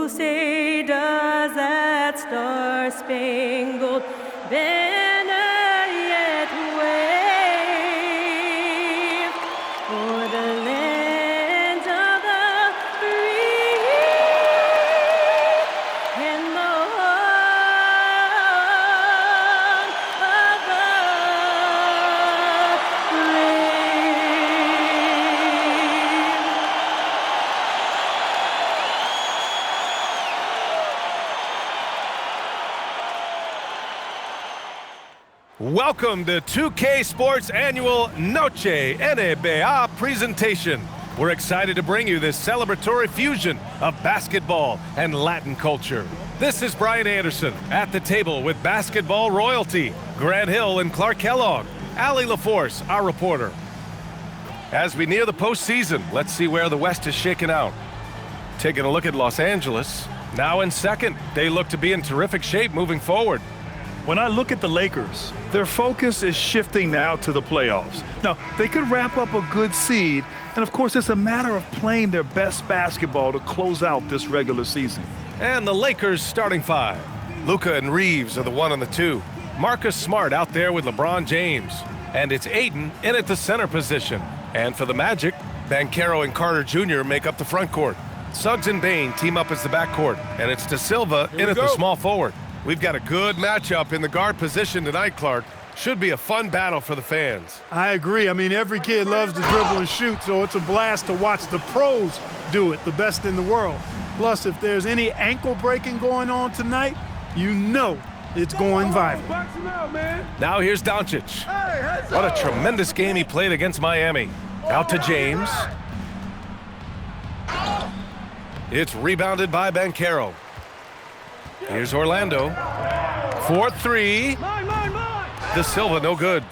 who say, does that star-spangled banner yet wave o'er the land of the free and the home of the Welcome to 2K Sports' annual Noche NBA presentation. We're excited to bring you this celebratory fusion of basketball and Latin culture. This is Brian Anderson at the table with basketball royalty, Grant Hill and Clark Kellogg, Allie LaForce, our reporter. As we near the postseason, let's see where the West is shaken out. Taking a look at Los Angeles, now in second. They look to be in terrific shape moving forward. When I look at the Lakers, their focus is shifting now to the playoffs. Now, they could wrap up a good seed, and of course, it's a matter of playing their best basketball to close out this regular season. And the Lakers starting five. Luka and Reeves are the 1 and the 2. Marcus Smart out there with LeBron James. And it's Ayton in at the center position. And for the Magic, Banchero and Carter Jr. make up the front court. Suggs and Bane team up as the backcourt. And it's De Silva in at the small forward. We've got a good matchup in the guard position tonight, Clark. Should be a fun battle for the fans. I agree. I mean, every kid loves to dribble and shoot, so it's a blast to watch the pros do it, the best in the world. Plus, if there's any ankle breaking going on tonight, you know it's going viral. Now here's Doncic. What a tremendous game he played against Miami. Out to James. It's rebounded by Banchero. Here's Orlando. 4-3. De Silva, no good.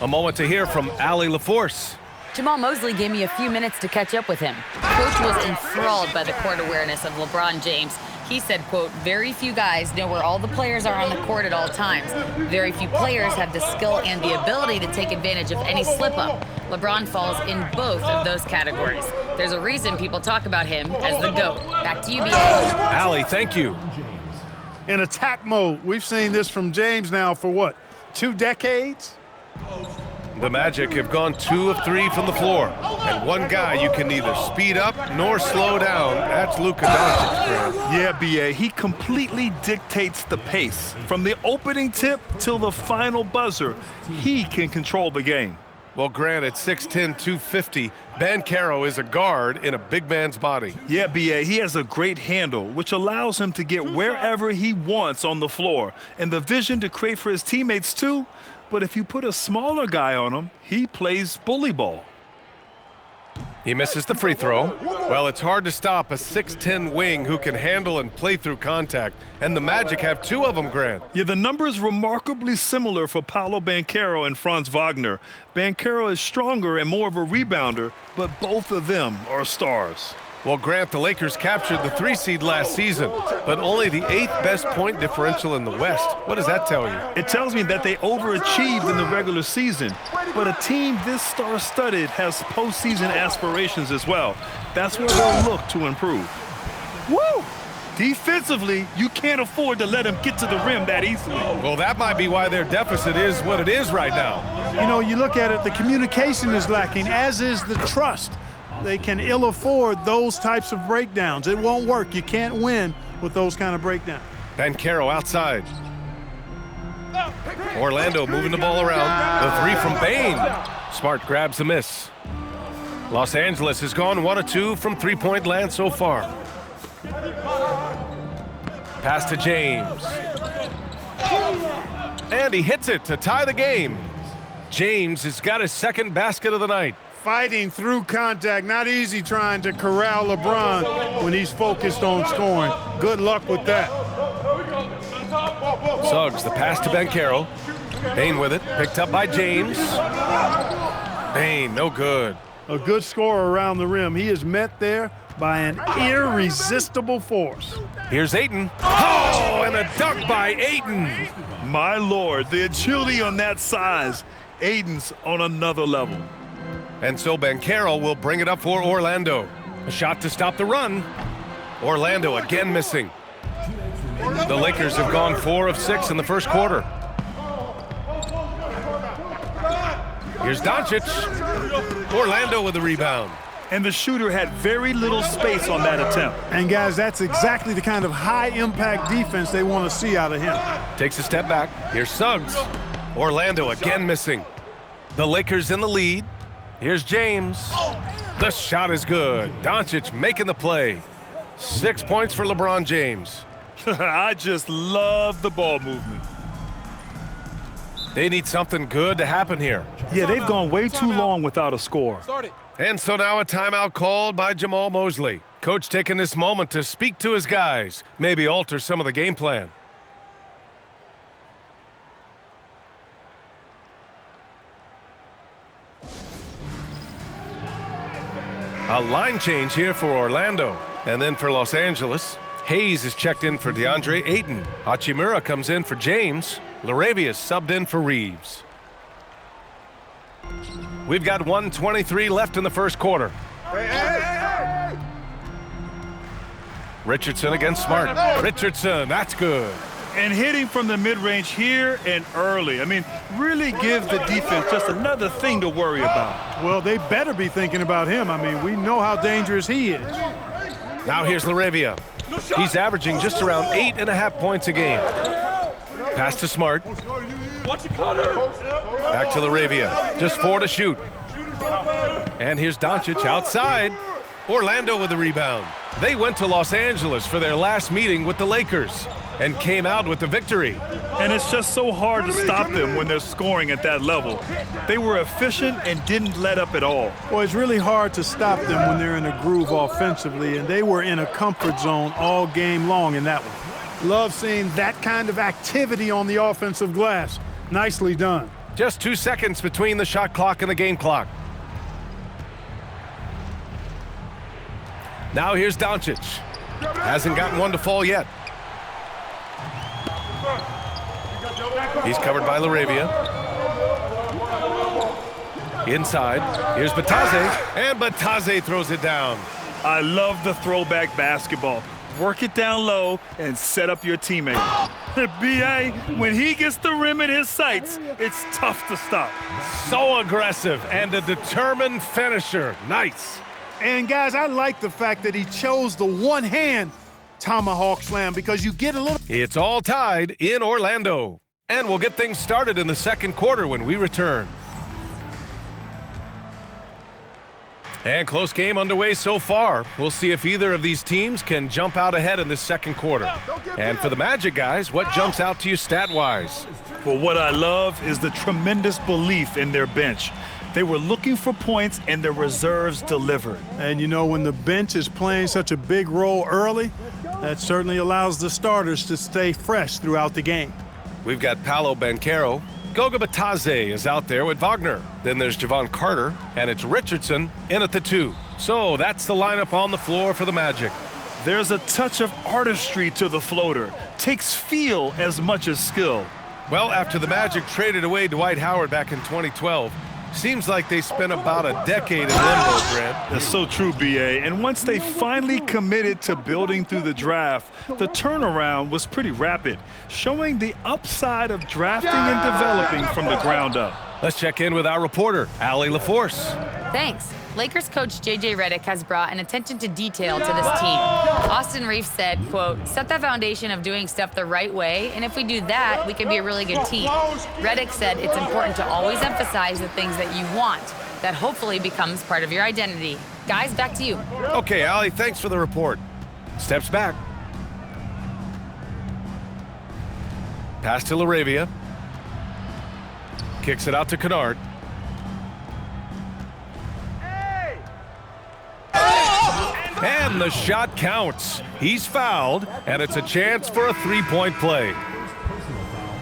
A moment to hear from Allie LaForce. Jamal Mosley gave me a few minutes to catch up with him. Coach was enthralled by the court awareness of LeBron James. He said, quote, very few guys know where all the players are on the court at all times. Very few players have the skill and the ability to take advantage of any slip-up. LeBron falls in both of those categories. There's a reason people talk about him as the GOAT. Back to you, B.A. Allie, thank you. In attack mode, we've seen this from James now for what, 2 decades? The Magic have gone 2 of 3 from the floor. And one guy you can neither speed up nor slow down. That's Luka Doncic. Yeah, B.A., he completely dictates the pace. From the opening tip till the final buzzer, he can control the game. Well, Grant, at 6'10", 250, Banchero is a guard in a big man's body. Yeah, B.A., he has a great handle, which allows him to get wherever he wants on the floor. And the vision to create for his teammates, too. But if you put a smaller guy on him, he plays bully ball. He misses the free throw. Well, it's hard to stop a 6'10" wing who can handle and play through contact. And the Magic have 2 of them, Grant. Yeah, the numbers remarkably similar for Paolo Banchero and Franz Wagner. Banchero is stronger and more of a rebounder, but both of them are stars. Well, Grant, the Lakers captured the 3 seed last season, but only the 8th best point differential in the West. What does that tell you? It tells me that they overachieved in the regular season, but a team this star-studded has postseason aspirations as well. That's where they'll look to improve. Woo! Defensively, you can't afford to let them get to the rim that easily. Well, that might be why their deficit is what it is right now. You know, you look at it, the communication is lacking, as is the trust. They can ill afford those types of breakdowns. It won't work. You can't win with those kind of breakdowns. Banchero outside. Orlando moving the ball around. The 3 from Bane. Smart grabs the miss. Los Angeles has gone 1 of 2 from three-point land so far. Pass to James. And he hits it to tie the game. James has got his 2nd basket of the night. Fighting through contact, not easy trying to corral LeBron when he's focused on scoring. Good luck with that. Suggs, the pass to Banchero. Bane with it, picked up by James. Bane, no good. A good scorer around the rim. He is met there by an irresistible force. Here's Ayton. Oh, and a dunk by Ayton. My Lord, the agility on that size. Ayton's on another level. And so Banchero will bring it up for Orlando. A shot to stop the run. Orlando again missing. The Lakers have gone 4 of 6 in the first quarter. Here's Doncic. Orlando with the rebound. And the shooter had very little space on that attempt. And guys, that's exactly the kind of high-impact defense they want to see out of him. Takes a step back. Here's Suggs. Orlando again missing. The Lakers in the lead. Here's James. The shot is good. Doncic making the play. 6 points for LeBron James. I just love the ball movement. They need something good to happen here. Yeah, they've gone way too long without a score. And so now a timeout called by Jamal Mosley. Coach taking this moment to speak to his guys, maybe alter some of the game plan. A line change here for Orlando. And then for Los Angeles, Hayes is checked in for DeAndre Ayton. Hachimura comes in for James. LaRavia subbed in for Reeves. We've got 1:23 left in the first quarter. Richardson against Smart. Richardson, that's good. And hitting from the mid-range here and early. I mean, really give the defense just another thing to worry about. Well, they better be thinking about him. I mean, we know how dangerous he is. Now here's LaRavia. He's averaging just around 8.5 points a game. Pass to Smart. Back to LaRavia. Just 4 to shoot. And here's Doncic outside. Orlando with the rebound. They went to Los Angeles for their last meeting with the Lakers and came out with the victory. And it's just so hard to stop them when they're scoring at that level. They were efficient and didn't let up at all. Well, it's really hard to stop them when they're in a groove offensively, and they were in a comfort zone all game long in that one. Love seeing that kind of activity on the offensive glass. Nicely done. Just 2 seconds between the shot clock and the game clock. Now here's Doncic. Hasn't gotten one to fall yet. He's covered by LaRavia. Inside, here's Batase, and Batase throws it down. I love the throwback basketball. Work it down low and set up your teammate. B.A., when he gets the rim in his sights, it's tough to stop. So aggressive and a determined finisher. Nice. And guys, I like the fact that he chose the one-hand tomahawk slam because you get a little... It's all tied in Orlando. And we'll get things started in the second quarter when we return. And close game underway so far. We'll see if either of these teams can jump out ahead in the second quarter. And for the Magic guys, what jumps out to you stat-wise? Well, what I love is the tremendous belief in their bench. They were looking for points, and their reserves delivered. And you know, when the bench is playing such a big role early, that certainly allows the starters to stay fresh throughout the game. We've got Paolo Banchero. Goga Batase is out there with Wagner. Then there's Javon Carter, and it's Richardson in at the 2. So that's the lineup on the floor for the Magic. There's a touch of artistry to the floater. Takes feel as much as skill. Well, after the Magic traded away Dwight Howard back in 2012, seems like they spent about a decade in limbo, Grant. That's so true, B.A. And once they finally committed to building through the draft, the turnaround was pretty rapid, showing the upside of drafting and developing from the ground up. Let's check in with our reporter, Allie LaForce. Thanks. Lakers coach J.J. Redick has brought an attention to detail to this team. Austin Reeves said, quote, set that foundation of doing stuff the right way, and if we do that, we can be a really good team. Redick said it's important to always emphasize the things that you want. That hopefully becomes part of your identity. Guys, back to you. Okay, Allie, thanks for the report. Steps back. Pass to LaRavia. Kicks it out to Kennard. And the shot counts. He's fouled, and it's a chance for a three-point play.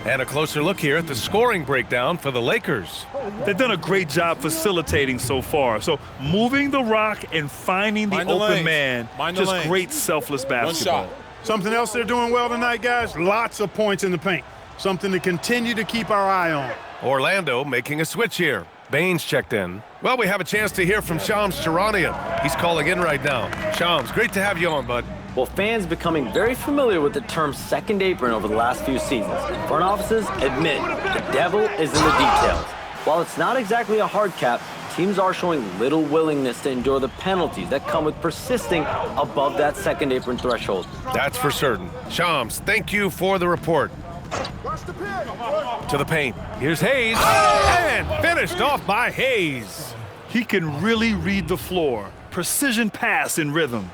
And a closer look here at the scoring breakdown for the Lakers. They've done a great job facilitating so far. So moving the rock and finding the open man, just great selfless basketball. Something else they're doing well tonight, guys, lots of points in the paint. Something to continue to keep our eye on. Orlando making a switch here. Baines checked in. Well, we have a chance to hear from Shams Charania. He's calling in right now. Shams, great to have you on, bud. Well, fans becoming very familiar with the term second apron over the last few seasons. Front offices admit the devil is in the details. While it's not exactly a hard cap, teams are showing little willingness to endure the penalties that come with persisting above that second apron threshold. That's for certain. Shams, thank you for the report. To the paint. Here's Hayes. And finished off by Hayes. He can really read the floor. Precision pass in rhythm.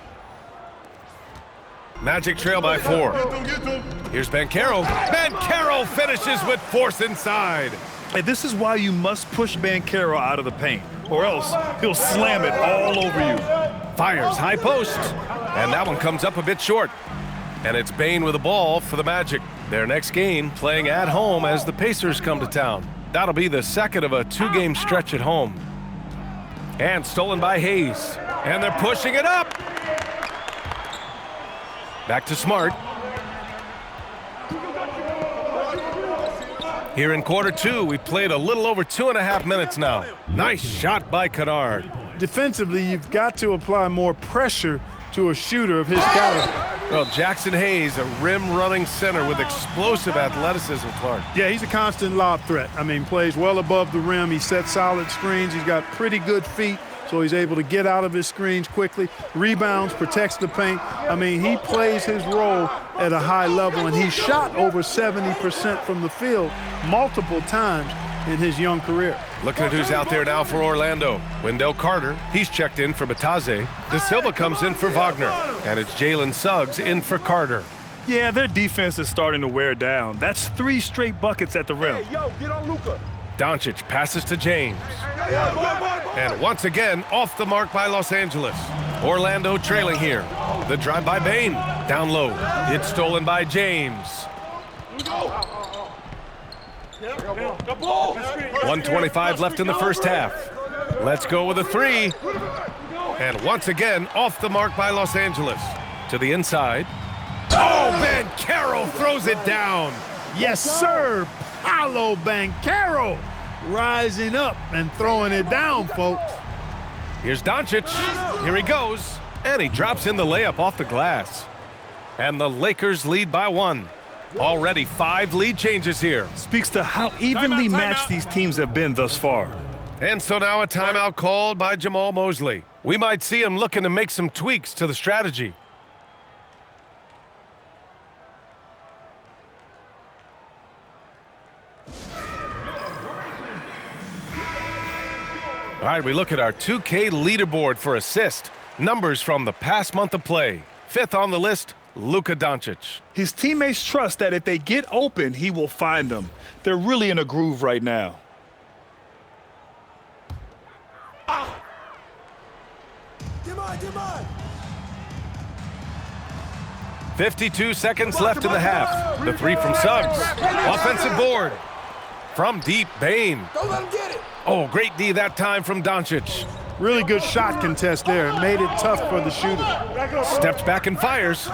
Magic trail by 4. Here's Banchero. Banchero finishes with force inside. And this is why you must push Banchero out of the paint, or else he'll slam it all over you. Fires high post. And that one comes up a bit short. And it's Bane with the ball for the Magic. Their next game playing at home as the Pacers come to town. That'll be the second of a 2-game stretch at home. And stolen by Hayes. And they're pushing it up. Back to Smart. Here in quarter 2, we played a little over 2.5 minutes now. Nice shot by Kennard. Defensively, you've got to apply more pressure to a shooter of his caliber. Well, Jackson Hayes, a rim-running center with explosive athleticism, Clark. Yeah, he's a constant lob threat. I mean, plays well above the rim. He sets solid screens. He's got pretty good feet, so he's able to get out of his screens quickly. Rebounds, protects the paint. I mean, he plays his role at a high level, and he shot over 70% from the field multiple times in his young career. Looking at who's out there now for Orlando. Wendell Carter, he's checked in for Bataze. De Silva comes in for Wagner. And it's Jalen Suggs in for Carter. Yeah, their defense is starting to wear down. That's 3 straight buckets at the rim. Hey, yo, get on Luka. Doncic passes to James. And once again, off the mark by Los Angeles. Orlando trailing here. The drive by Bane. Down low. It's stolen by James. 1:25 left in the first half. Let's go with a 3. And once again, off the mark by Los Angeles. To the inside. Oh, Banchero throws it down. Yes, sir. Paolo Banchero rising up and throwing it down, folks. Here's Doncic. Here he goes. And he drops in the layup off the glass. And the Lakers lead by 1. Already 5 lead changes here. Speaks to how evenly matched these teams have been thus far. And so now a timeout called by Jamal Mosley. We might see him looking to make some tweaks to the strategy. All right, we look at our 2K leaderboard for assist. Numbers from the past month of play. 5th on the list, Luka Doncic. His teammates trust that if they get open, he will find them. They're really in a groove right now. 52 seconds left in the half. The 3 from Suggs. Offensive board. From deep, Bane. Don't let him get it. Oh, great D that time from Doncic. Really good shot contest there. It made it tough for the shooter. Steps back and fires.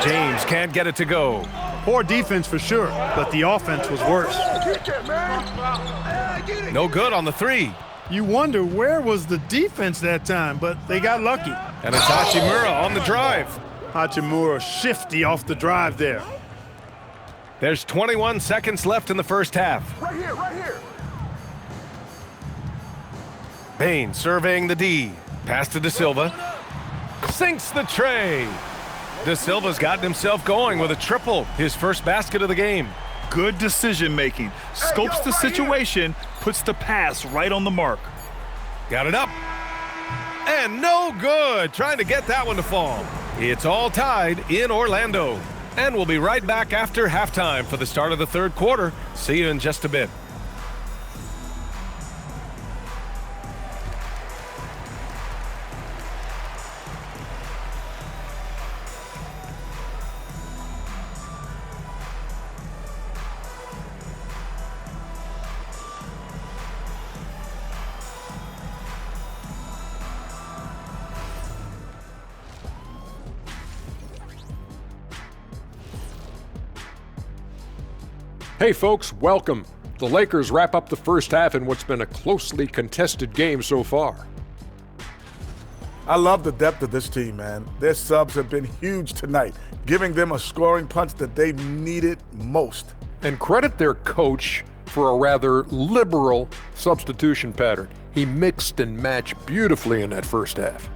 James can't get it to go. Poor defense for sure, but the offense was worse. No good on the 3. You wonder where was the defense that time, but they got lucky. And it's Hachimura on the drive. Hachimura shifty off the drive there. There's 21 seconds left in the first half. Right here, right here. Bane surveying the D. Pass to De Silva. Sinks the tray. De Silva's gotten himself going with a triple, his first basket of the game. Good decision making. Scopes the situation, puts the pass right on the mark. Got it up. And no good. Trying to get that one to fall. It's all tied in Orlando. And we'll be right back after halftime for the start of the third quarter. See you in just a bit. Hey folks, welcome. The Lakers wrap up the first half in what's been a closely contested game so far. I love the depth of this team, man. Their subs have been huge tonight, giving them a scoring punch that they needed most. And credit their coach for a rather liberal substitution pattern. He mixed and matched beautifully in that first half.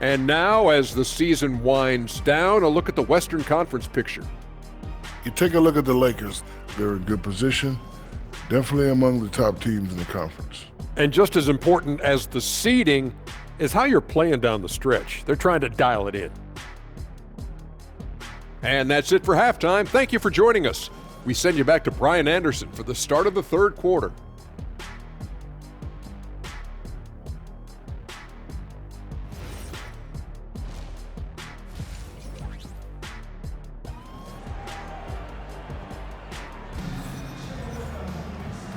And now, as the season winds down, a look at the Western Conference picture. You take a look at the Lakers. They're in good position, definitely among the top teams in the conference. And just as important as the seeding is how you're playing down the stretch. They're trying to dial it in. And that's it for halftime. Thank you for joining us. We send you back to Brian Anderson for the start of the third quarter.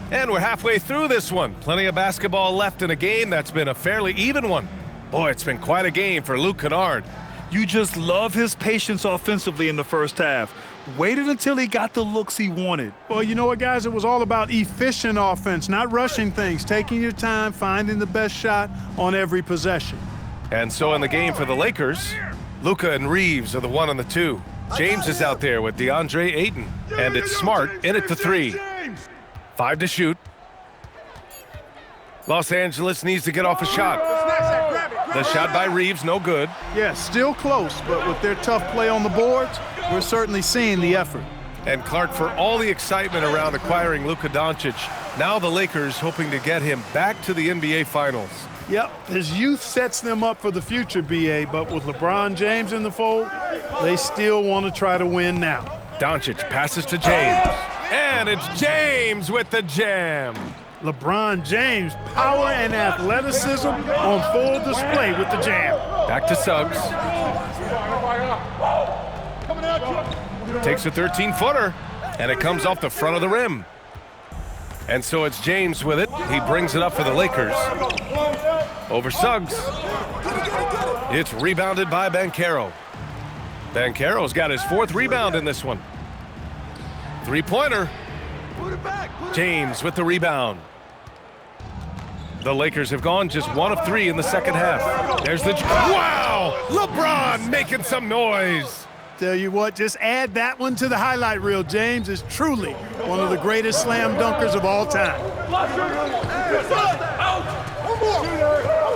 And we're halfway through this one. Plenty of basketball left in a game that's been a fairly even one. Boy, it's been quite a game for Luke Kennard. You just love his patience offensively in the first half. Waited until he got the looks he wanted. Well, you know what, guys? It was all about efficient offense, not rushing things, taking your time, finding the best shot on every possession. And so in the game for the Lakers, Luka and Reeves are the 1 and the 2. James is out there with DeAndre Ayton, and it's Smart in at the 3. 5 to shoot. Los Angeles needs to get off a shot. The shot by Reeves, no good. Yeah, still close, but with their tough play on the boards, we're certainly seeing the effort. And Clark, for all the excitement around acquiring Luka Doncic, now the Lakers hoping to get him back to the NBA Finals. Yep, his youth sets them up for the future, B.A., but with LeBron James in the fold, they still want to try to win now. Doncic passes to James. And it's James with the jam. LeBron James, power and athleticism on full display with the jam. Back to Suggs. Takes a 13-footer, and it comes off the front of the rim. And so it's James with it. He brings it up for the Lakers. Over Suggs. It's rebounded by Banchero. Banchero's got his 4th rebound in this one. 3-pointer. James with the rebound. The Lakers have gone just 1 of 3 in the second half. There's the... Wow! LeBron making some noise. Tell you what, just add that one to the highlight reel. James is truly one of the greatest slam dunkers of all time.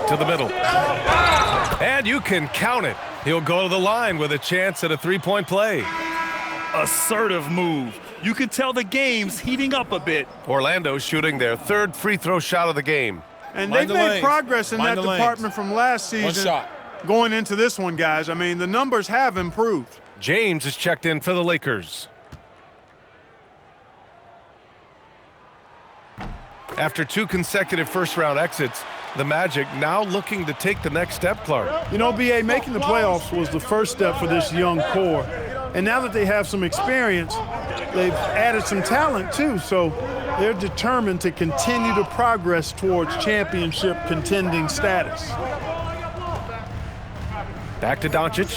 To the middle. And you can count it. He'll go to the line with a chance at a 3-point play. Assertive move. You can tell the game's heating up a bit. Orlando shooting their 3rd free throw shot of the game. And they've made progress in that department from last season. Going into this one, guys. I mean, the numbers have improved. James is checked in for the Lakers. After 2 consecutive first-round exits, the Magic now looking to take the next step, Clark. You know, B.A., making the playoffs was the first step for this young core. And now that they have some experience, they've added some talent, too. So they're determined to continue to progress towards championship contending status. Back to Doncic.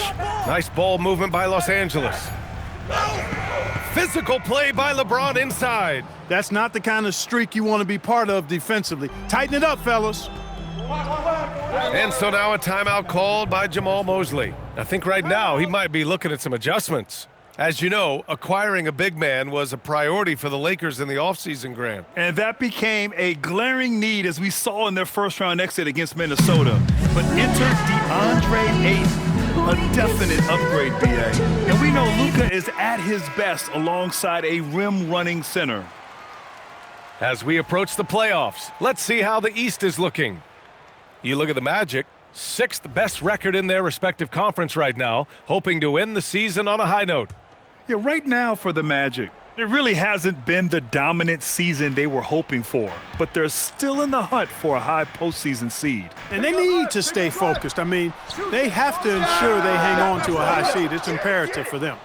Nice ball movement by Los Angeles. Physical play by LeBron inside. That's not the kind of streak you want to be part of defensively. Tighten it up, fellas. And so now a timeout called by Jamal Mosley. I think right now he might be looking at some adjustments. As you know, acquiring a big man was a priority for the Lakers in the offseason, Grant. And that became a glaring need, as we saw in their first-round exit against Minnesota. But enter DeAndre Ayton, a definite upgrade, B.A. And we know Luka is at his best alongside a rim-running center. As we approach the playoffs, let's see how the East is looking. You look at the Magic, 6th best record in their respective conference right now, hoping to end the season on a high note. Yeah, right now for the Magic, it really hasn't been the dominant season they were hoping for, but they're still in the hunt for a high postseason seed. And they need to stay focused. I mean, they have to ensure they hang on to a high seed. It's imperative for them.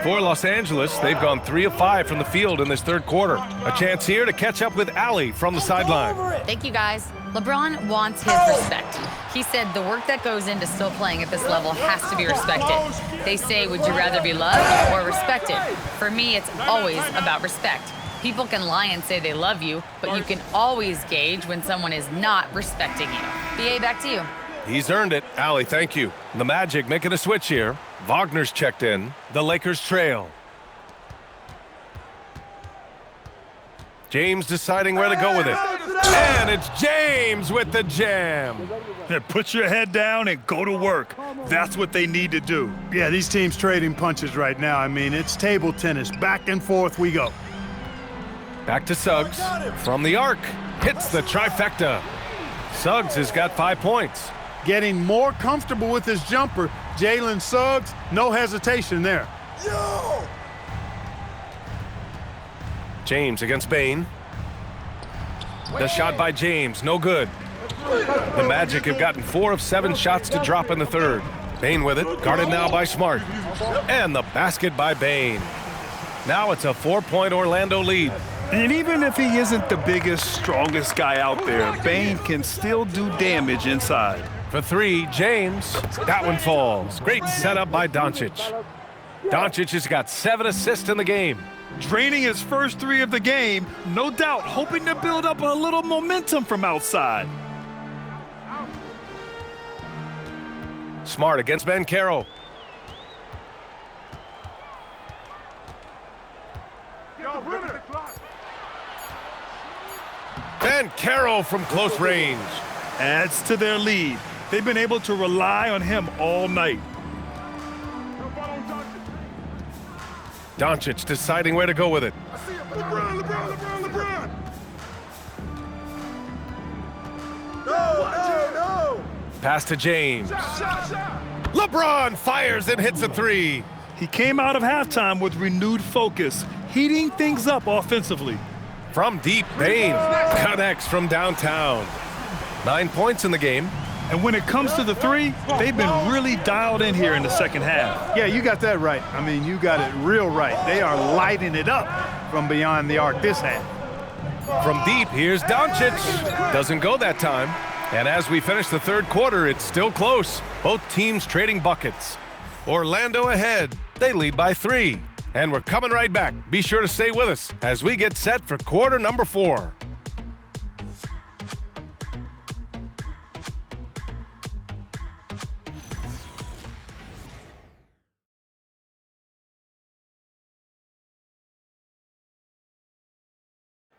For Los Angeles, they've gone 3 of 5 from the field in this third quarter. A chance here to catch up with Allie from the sideline. Thank you, guys. LeBron wants his respect. He said the work that goes into still playing at this level has to be respected. They say, would you rather be loved or respected? For me, it's always about respect. People can lie and say they love you, but you can always gauge when someone is not respecting you. BA, back to you. He's earned it. Allie, thank you. The Magic making a switch here. Wagner's checked in. The Lakers trail. James deciding where to go with it. And it's James with the jam. Put your head down and go to work. That's what they need to do. Yeah, these teams trading punches right now. I mean, it's table tennis. Back and forth we go. Back to Suggs. From the arc. Hits the trifecta. Suggs has got 5 points. Getting more comfortable with his jumper. Jalen Suggs, no hesitation there. Yo! James against Bain. The shot by James, no good. The Magic have gotten 4 of 7 shots to drop in the third. Bain with it, guarded now by Smart. And the basket by Bain. Now it's a 4-point Orlando lead. And even if he isn't the biggest, strongest guy out there, Bain can still do damage inside. For 3, James. That one falls. Great setup by Doncic. Doncic has got 7 assists in the game. Draining his first 3 of the game, no doubt hoping to build up a little momentum from outside. Smart against Banchero. Banchero from close range. Adds to their lead. They've been able to rely on him all night. Doncic deciding where to go with it. LeBron! No! Pass to James. LeBron fires and hits a 3. He came out of halftime with renewed focus, heating things up offensively. From deep, Bain connects from downtown. 9 points in the game. And when it comes to the 3, they've been really dialed in here in the second half. Yeah, you got that right. I mean, you got it real right. They are lighting it up from beyond the arc this half. From deep, here's Doncic. Doesn't go that time. And as we finish the third quarter, it's still close. Both teams trading buckets. Orlando ahead. They lead by 3. And we're coming right back. Be sure to stay with us as we get set for quarter number 4.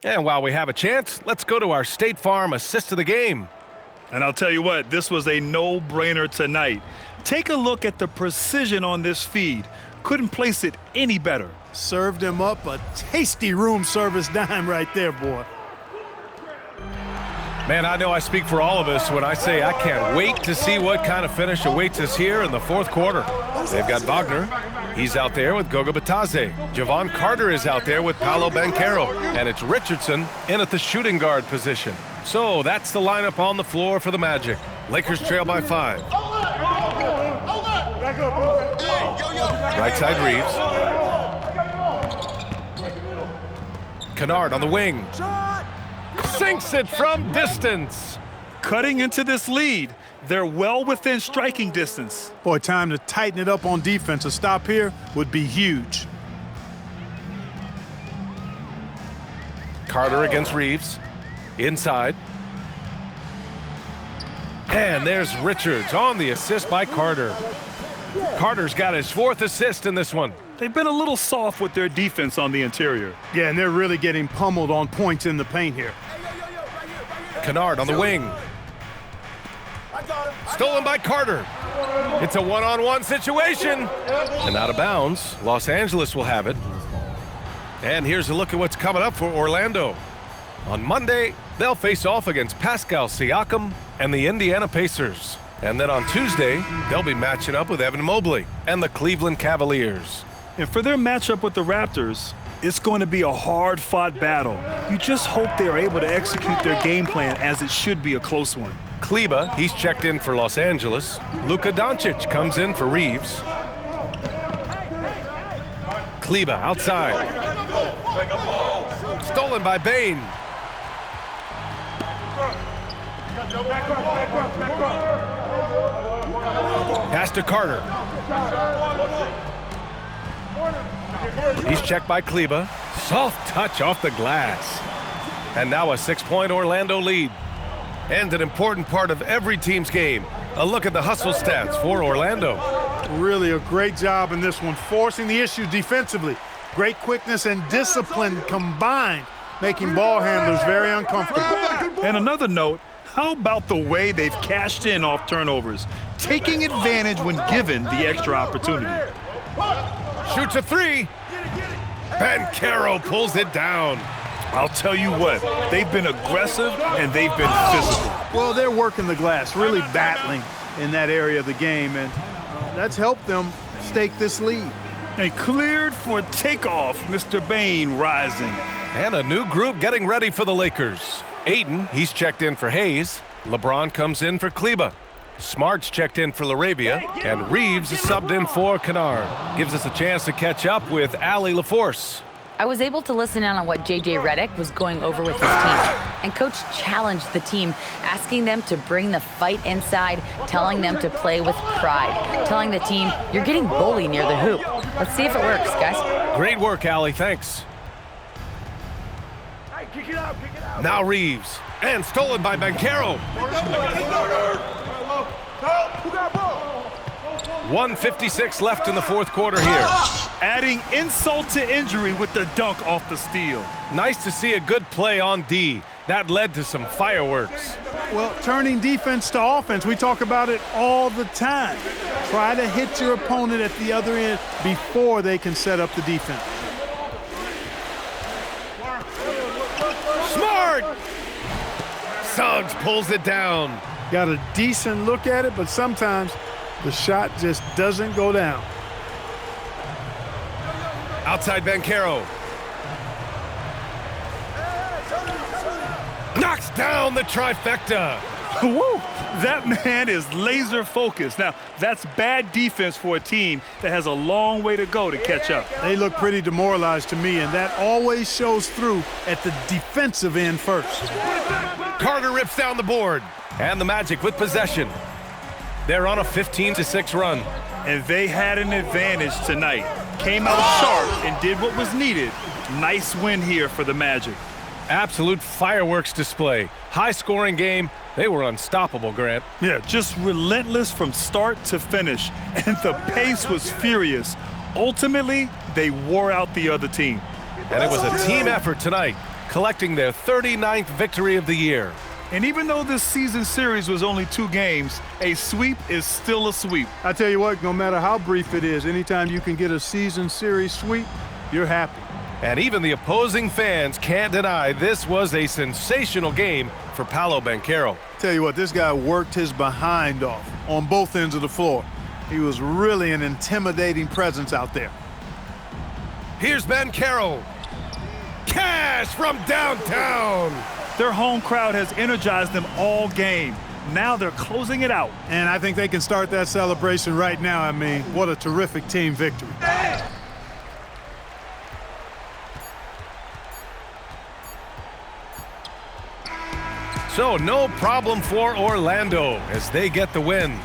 And while we have a chance, let's go to our State Farm assist of the game. And I'll tell you what, this was a no-brainer tonight. Take a look at the precision on this feed. Couldn't place it any better. Served him up a tasty room service dime right there, boy. Man, I know I speak for all of us when I say I can't wait to see what kind of finish awaits us here in the fourth quarter. They've got Wagner. He's out there with Goga Batadze. Javon Carter is out there with Paolo Banchero. And it's Richardson in at the shooting guard position. So that's the lineup on the floor for the Magic. Lakers trail by 5. Right side Reeves. Kennard on the wing. Sinks it from distance. Cutting into this lead. They're well within striking distance. Boy, time to tighten it up on defense. A stop here would be huge. Carter against Reeves. Inside. And there's Richards on the assist by Carter. Carter's got his 4th assist in this one. They've been a little soft with their defense on the interior. Yeah, and they're really getting pummeled on points in the paint here. Kennard on the wing. Stolen by Carter. It's a one-on-one situation. And out of bounds. Los Angeles will have it. And here's a look at what's coming up for Orlando. On Monday, they'll face off against Pascal Siakam and the Indiana Pacers. And then on Tuesday, they'll be matching up with Evan Mobley and the Cleveland Cavaliers. And for their matchup with the Raptors, it's going to be a hard-fought battle. You just hope they're able to execute their game plan as it should be a close one. Kleba, he's checked in for Los Angeles. Luka Doncic comes in for Reeves. Kleba outside. Stolen by Bain. Pass to Carter. He's checked by Kleba. Soft touch off the glass. And now a 6-point Orlando lead. And an important part of every team's game. A look at the hustle stats for Orlando. Really a great job in this one, forcing the issue defensively. Great quickness and discipline combined, making ball handlers very uncomfortable. And another note, how about the way they've cashed in off turnovers, taking advantage when given the extra opportunity? Shoots a three. Banchero pulls it down. I'll tell you what, they've been aggressive and they've been physical. Well, they're working the glass, really battling in that area of the game, and that's helped them stake this lead. And cleared for takeoff, Mr. Bain rising. And a new group getting ready for the Lakers. Ayton, he's checked in for Hayes. LeBron comes in for Kleba. Smart's checked in for LaRavia. And Reeves is subbed in for Kennard. Gives us a chance to catch up with Allie LaForce. I was able to listen in on what J.J. Redick was going over with his team. And Coach challenged the team, asking them to bring the fight inside, telling them to play with pride, telling the team, you're getting bullied near the hoop. Let's see if it works, guys. Great work, Allie. Thanks. Now Reeves. And stolen by Banchero. 1:56 left in the fourth quarter here. Adding insult to injury with the dunk off the steal. Nice to see a good play on D. That led to some fireworks. Well, turning defense to offense, we talk about it all the time. Try to hit your opponent at the other end before they can set up the defense. Smart! Suggs pulls it down. Got a decent look at it, but sometimes the shot just doesn't go down. Outside Banchero. Knocks down the trifecta. Woo! That man is laser focused. Now, that's bad defense for a team that has a long way to go to catch up. They look pretty demoralized to me, and that always shows through at the defensive end first. Carter rips down the board. And the Magic with possession. They're on a 15-6 run. And they had an advantage tonight. Came out sharp and did what was needed. Nice win here for the Magic. Absolute fireworks display. High-scoring game. They were unstoppable, Grant. Yeah, just relentless from start to finish. And the pace was furious. Ultimately, they wore out the other team. And it was a team effort tonight, collecting their 39th victory of the year. And even though this season series was only 2 games, a sweep is still a sweep. I tell you what, no matter how brief it is, anytime you can get a season series sweep, you're happy. And even the opposing fans can't deny this was a sensational game for Paolo Banchero. Tell you what, this guy worked his behind off on both ends of the floor. He was really an intimidating presence out there. Here's Banchero. Cash from downtown. Their home crowd has energized them all game. Now they're closing it out. And I think they can start that celebration right now. I mean, what a terrific team victory. So no problem for Orlando as they get the win.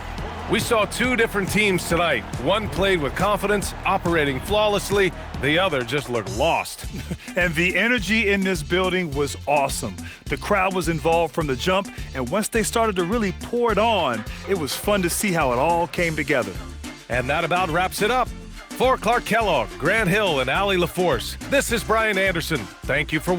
We saw 2 different teams tonight. One played with confidence, operating flawlessly. The other just looked lost. And the energy in this building was awesome. The crowd was involved from the jump, and once they started to really pour it on, it was fun to see how it all came together. And that about wraps it up. For Clark Kellogg, Grant Hill, and Allie LaForce, this is Brian Anderson. Thank you for